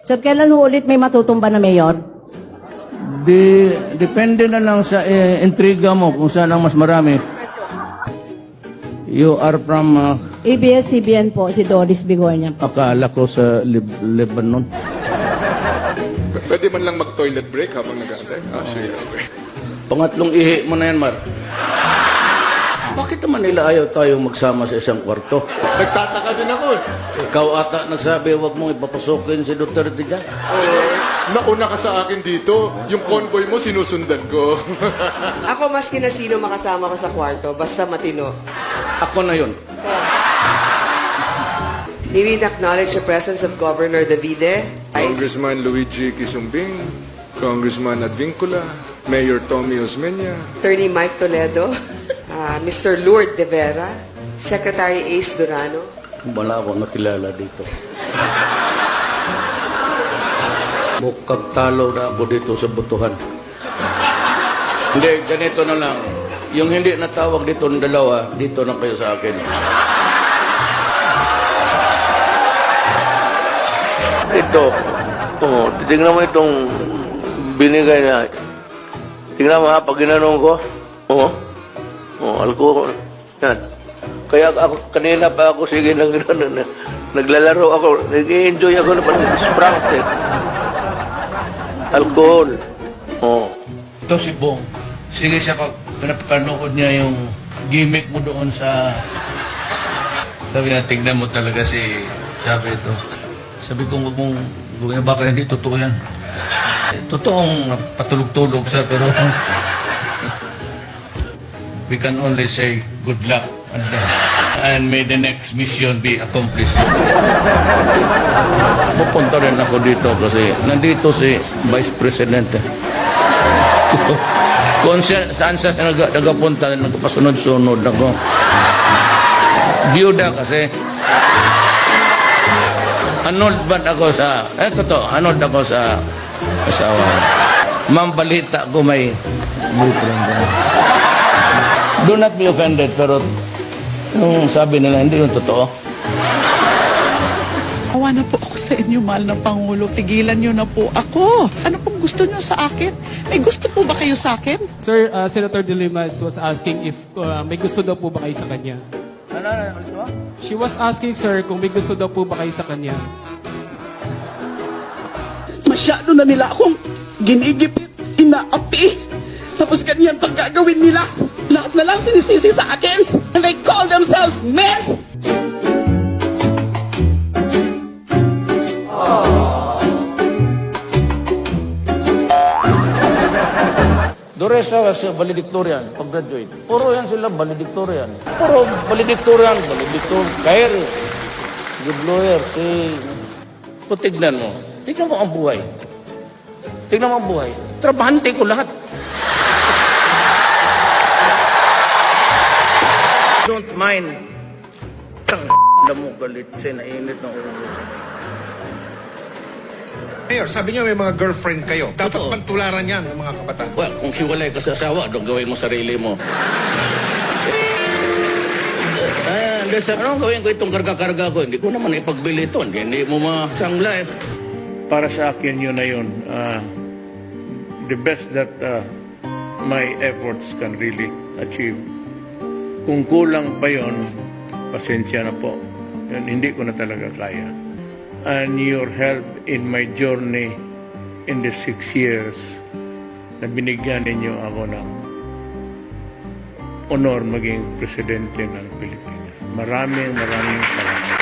Sir, kailan ho ulit may matutumba na mayor? Depende na lang sa intriga mo kung saan ang mas marami. You are from, ABS-CBN po, si Doris Bigornia. akala ko sa Lebanon. Pwede man lang mag-toilet break habang nag-aantay. Sige. Okay. Pangatlong ihi mo na yan, Mar. Bakit naman nila ayaw tayong magsama sa isang kwarto? Nagtataka din ako. Ikaw ata nagsabi, huwag mong ipapasukin si Duterte dyan. Nauna ka sa akin dito. Yung convoy mo, sinusundan ko. Ako maski na sino makasama ko sa kwarto, basta matino. Ako na yun. May we acknowledge the presence of Governor Davide, Congressman Luigi Quisumbing, Congressman Advincula, Mayor Tommy Osmeña, Attorney Mike Toledo, Mr. Lourdes De Vera, Secretary Ace Durano. Wala akong nakilala dito. Mukhang talo na ako dito sa butuhan. Hindi, ganito na lang. Yung hindi natawag dito ng dalawa, dito na kayo sa akin. Ito, tingnan mo itong binigay na. Tingnan mo ha, pag ginanong ko, alcohol. Yan. Kaya ako, kanina pa ako, sige, naglalaro ako, nag-enjoy ako na pati Sprite. Alcohol. Ito si Bong. Sige siya pag pinapanood niya yung gimmick mo doon sa... Sabi niya, tignan mo talaga si Chavez ito. Sabi ko, huwag mong gawin, baka hindi totoo yan. Totoong patulog-tulog siya, pero we can only say good luck and may the next mission be accomplished. Pupunta rin ako dito kasi nandito si Vice President. Kung saan siya nagapunta, nagpasunod-sunod ako. Biyuda kasi. Anod ba ako sa... anod ako sa asawa. Ma'am, balita ko may... Do not be offended, pero yung sabi nila, hindi yung totoo. Awa na po ako sa inyo, mahal na Pangulo. Tigilan niyo na po ako. Ano pong gusto niyo sa akin? May gusto po ba kayo sa akin? Sir, Senator De Limas was asking if may gusto daw po ba kayo sa kanya. Ano? She was asking, sir, kung may gusto daw po ba kayo sa kanya. Masyado na nila akong ginigipit, inaapi. Tapos ganyan pang gagawin nila. Lahat na lang sinisisi sa akin. And they call themselves men. Doresa was valedictorian, pag-graduate. Puro yan sila valedictorian. Puro valedictorian. Kairi. Good lawyer. So, tignan mo. Tignan mo ang buhay. Tignan mo ang buhay. Trabahante ko lahat. Don't mind. Tang na mo galit. Sinainit ng ulo. Mayor, sabi niyo may mga girlfriend kayo. Dapat Totoo. pantularan yan ng mga kabataan. Well, kung hiwalay ka sa asawa, doon gawin mo sarili mo. Anong gawin ko itong karga-karga ko? Hindi ko naman ipagbili ito. Hindi mo masangla eh. Para sa akin yun na yun. The best that my efforts can really achieve. Kung kulang pa yun, pasensya na po. Yun, hindi ko na talaga kaya. And your help in my journey in the 6 years na binigyan ninyo ako ng honor maging presidente ng Pilipinas. Maraming